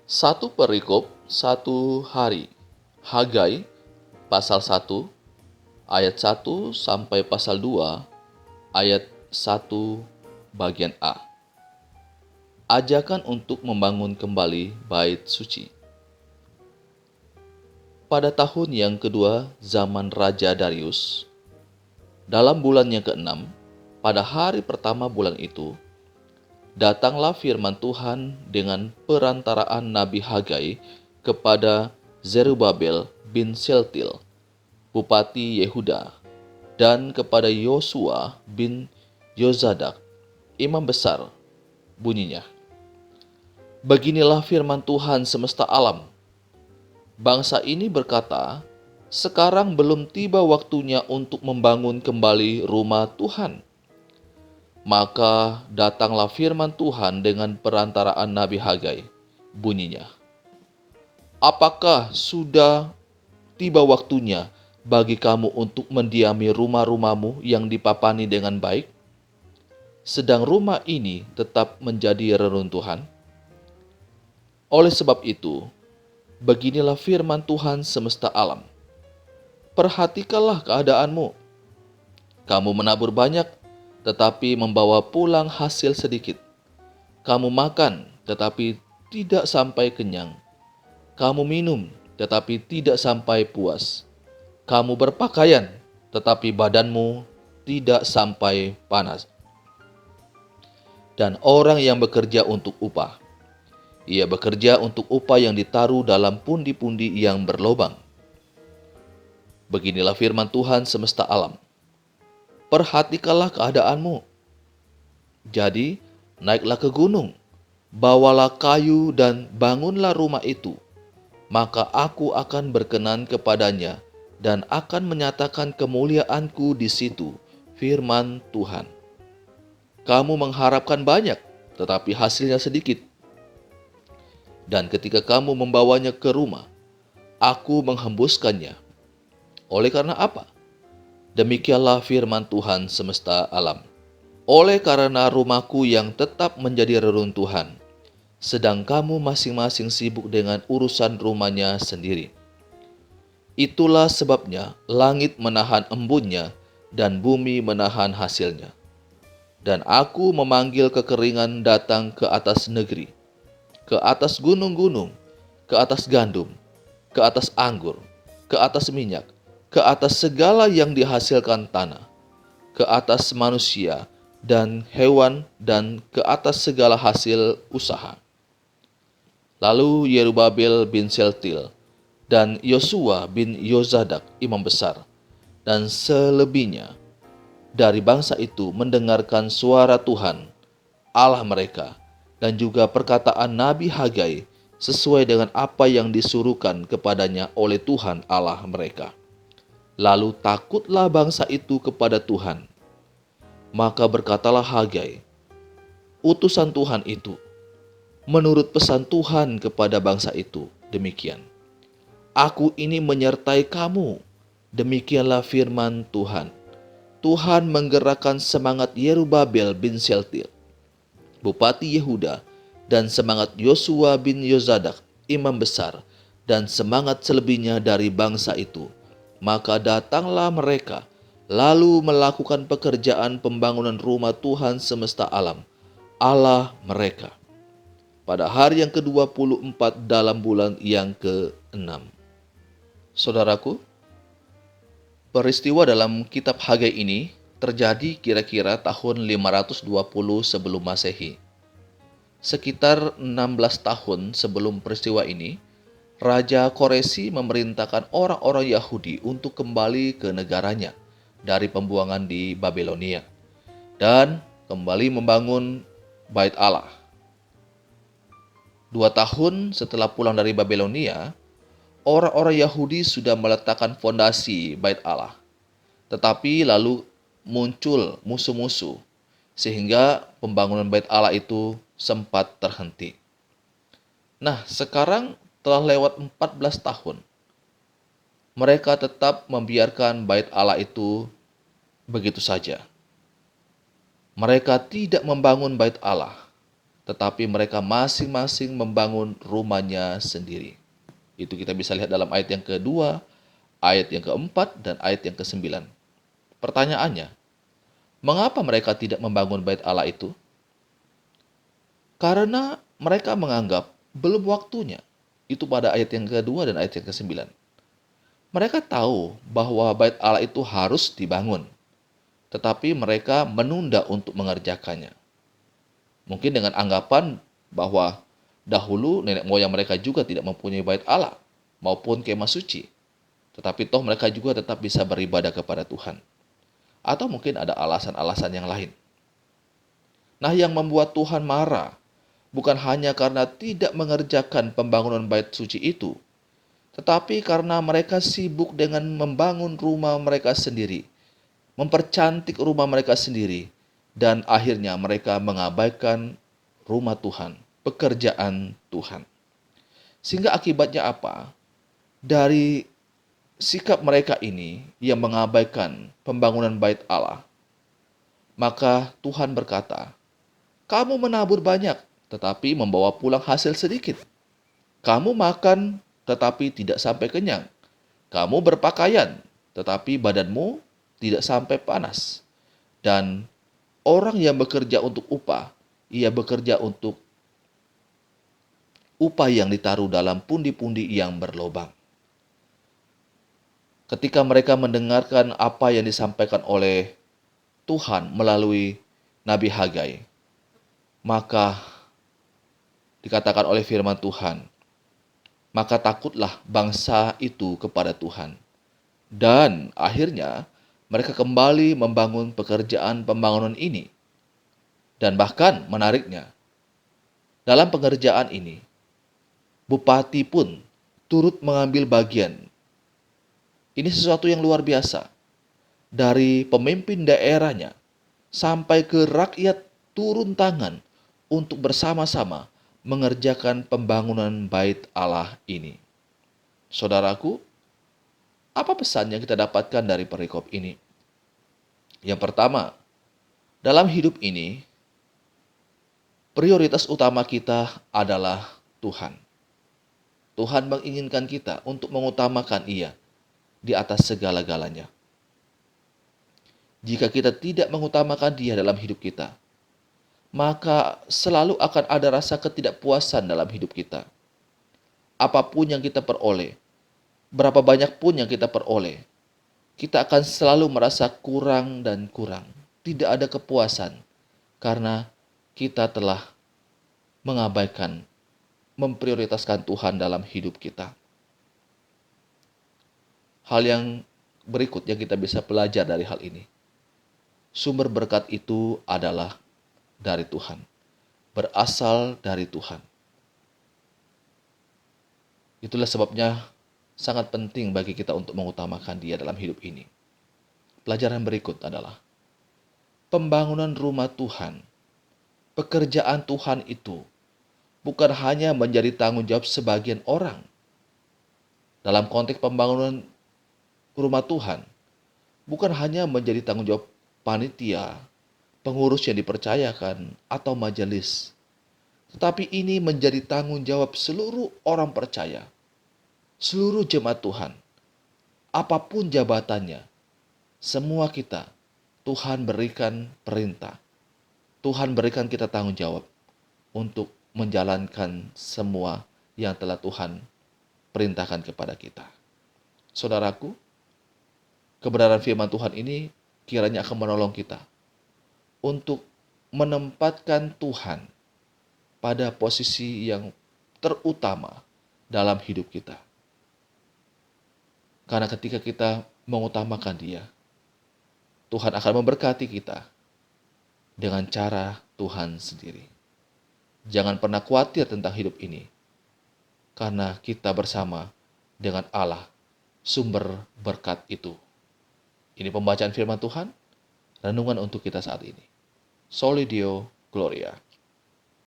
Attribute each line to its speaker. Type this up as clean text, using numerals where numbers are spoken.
Speaker 1: Satu perikop, satu hari. Hagai, pasal 1, ayat 1 sampai pasal 2, ayat 1 bagian A. Ajakan untuk membangun kembali bait suci. Pada tahun yang kedua zaman Raja Darius, dalam bulan yang keenam, pada hari pertama bulan itu, datanglah firman Tuhan dengan perantaraan Nabi Hagai kepada Zerubabel bin Shealtiel, Bupati Yehuda, dan kepada Yosua bin Yozadak, Imam Besar. Bunyinya, beginilah firman Tuhan semesta alam. Bangsa ini berkata, sekarang belum tiba waktunya untuk membangun kembali rumah Tuhan. Maka datanglah firman Tuhan dengan perantaraan Nabi Hagai. Bunyinya, apakah sudah tiba waktunya bagi kamu untuk mendiami rumah-rumahmu yang dipapani dengan baik, sedang rumah ini tetap menjadi reruntuhan? Oleh sebab itu, beginilah firman Tuhan semesta alam. Perhatikanlah keadaanmu. Kamu menabur banyak, tetapi membawa pulang hasil sedikit. Kamu makan, tetapi tidak sampai kenyang. Kamu minum, tetapi tidak sampai puas. Kamu berpakaian, tetapi badanmu tidak sampai panas. Dan orang yang bekerja untuk upah, ia bekerja untuk upah yang ditaruh dalam pundi-pundi yang berlobang. Beginilah firman Tuhan semesta alam. Perhatikanlah keadaanmu. Jadi, naiklah ke gunung, bawalah kayu dan bangunlah rumah itu. Maka aku akan berkenan kepadanya dan akan menyatakan kemuliaanku di situ, firman Tuhan. Kamu mengharapkan banyak, tetapi hasilnya sedikit. Dan ketika kamu membawanya ke rumah, aku menghembuskannya. Oleh karena apa? Demikianlah firman Tuhan semesta alam. Oleh karena rumahku yang tetap menjadi reruntuhan, sedang kamu masing-masing sibuk dengan urusan rumahnya sendiri. Itulah sebabnya langit menahan embunnya dan bumi menahan hasilnya. Dan aku memanggil kekeringan datang ke atas negeri, ke atas gunung-gunung, ke atas gandum, ke atas anggur, ke atas minyak, ke atas segala yang dihasilkan tanah, ke atas manusia dan hewan, dan ke atas segala hasil usaha. Lalu Yerubabel bin Shealtiel dan Yosua bin Yozadak, imam besar, dan selebihnya dari bangsa itu mendengarkan suara Tuhan, Allah mereka, dan juga perkataan Nabi Hagai sesuai dengan apa yang disuruhkan kepadanya oleh Tuhan Allah mereka. Lalu takutlah bangsa itu kepada Tuhan. Maka berkatalah Hagai, utusan Tuhan itu, menurut pesan Tuhan kepada bangsa itu, demikian. Aku ini menyertai kamu, demikianlah firman Tuhan. Tuhan menggerakkan semangat Yerubabel bin Shealtiel, Bupati Yehuda, dan semangat Yosua bin Yozadak, imam besar, dan semangat selebihnya dari bangsa itu. Maka datanglah mereka, lalu melakukan pekerjaan pembangunan rumah Tuhan semesta alam, Allah mereka, pada hari yang ke-24 dalam bulan yang ke-6. Saudaraku, peristiwa dalam kitab Hagai ini terjadi kira-kira tahun 520 sebelum Masehi. Sekitar 16 tahun sebelum peristiwa ini, Raja Koresi memerintahkan orang-orang Yahudi untuk kembali ke negaranya dari pembuangan di Babilonia dan kembali membangun Bait Allah. 2 tahun setelah pulang dari Babilonia, orang-orang Yahudi sudah meletakkan fondasi Bait Allah. Tetapi lalu muncul musuh-musuh sehingga pembangunan Bait Allah itu sempat terhenti. Nah, sekarang telah lewat 14 tahun. Mereka tetap membiarkan Bait Allah itu begitu saja. Mereka tidak membangun Bait Allah. tetapi mereka masing-masing membangun rumahnya sendiri. Itu kita bisa lihat dalam ayat yang kedua, ayat yang keempat, dan ayat yang kesembilan. Pertanyaannya, mengapa mereka tidak membangun bait Allah itu? Karena mereka menganggap belum waktunya. Itu pada ayat yang kedua dan ayat yang kesembilan. Mereka tahu bahwa bait Allah itu harus dibangun, tetapi mereka menunda untuk mengerjakannya. Mungkin dengan anggapan bahwa dahulu nenek moyang mereka juga tidak mempunyai bait Allah maupun kemah suci, tetapi toh mereka juga tetap bisa beribadah kepada Tuhan. Atau mungkin ada alasan-alasan yang lain. Nah, yang membuat Tuhan marah bukan hanya karena tidak mengerjakan pembangunan bait suci itu, tetapi karena mereka sibuk dengan membangun rumah mereka sendiri, mempercantik rumah mereka sendiri, dan akhirnya mereka mengabaikan rumah Tuhan, pekerjaan Tuhan. Sehingga akibatnya apa? Dari sikap mereka ini yang mengabaikan pembangunan bait Allah, maka Tuhan berkata, "Kamu menabur banyak, tetapi membawa pulang hasil sedikit. Kamu makan, tetapi tidak sampai kenyang. Kamu berpakaian, tetapi badanmu tidak sampai panas. Dan orang yang bekerja untuk upah, ia bekerja untuk upah yang ditaruh dalam pundi-pundi yang berlobang." Ketika mereka mendengarkan apa yang disampaikan oleh Tuhan melalui Nabi Hagai, maka dikatakan oleh firman Tuhan, maka takutlah bangsa itu kepada Tuhan. Dan akhirnya mereka kembali membangun pekerjaan pembangunan ini. Dan bahkan menariknya, dalam pengerjaan ini, bupati pun turut mengambil bagian. Ini sesuatu yang luar biasa. Dari pemimpin daerahnya sampai ke rakyat turun tangan untuk bersama-sama mengerjakan pembangunan bait Allah ini. Saudaraku, apa pesan yang kita dapatkan dari perikop ini? Yang pertama, dalam hidup ini, prioritas utama kita adalah Tuhan. Tuhan menginginkan kita untuk mengutamakan Ia di atas segala-galanya. Jika kita tidak mengutamakan Dia dalam hidup kita, maka selalu akan ada rasa ketidakpuasan dalam hidup kita. Apapun yang kita peroleh, berapa banyak pun yang kita peroleh, kita akan selalu merasa kurang dan kurang. Tidak ada kepuasan karena kita telah mengabaikan, memprioritaskan Tuhan dalam hidup kita. Hal yang berikut yang kita bisa belajar dari hal ini. Sumber berkat itu adalah dari Tuhan, berasal dari Tuhan. Itulah sebabnya sangat penting bagi kita untuk mengutamakan Dia dalam hidup ini. Pelajaran berikut adalah pembangunan rumah Tuhan, pekerjaan Tuhan itu bukan hanya menjadi tanggung jawab sebagian orang. Dalam konteks pembangunan rumah Tuhan, bukan hanya menjadi tanggung jawab panitia, pengurus yang dipercayakan, atau majelis, tetapi ini menjadi tanggung jawab seluruh orang percaya, seluruh jemaat Tuhan, apapun jabatannya, semua kita, Tuhan berikan perintah, Tuhan berikan kita tanggung jawab untuk menjalankan semua yang telah Tuhan perintahkan kepada kita. Saudaraku, kebenaran firman Tuhan ini kiranya akan menolong kita untuk menempatkan Tuhan pada posisi yang terutama dalam hidup kita. Karena ketika kita mengutamakan Dia, Tuhan akan memberkati kita dengan cara Tuhan sendiri. Jangan pernah khawatir tentang hidup ini, karena kita bersama dengan Allah, sumber berkat itu. Ini pembacaan firman Tuhan, renungan untuk kita saat ini. Soli Deo Gloria.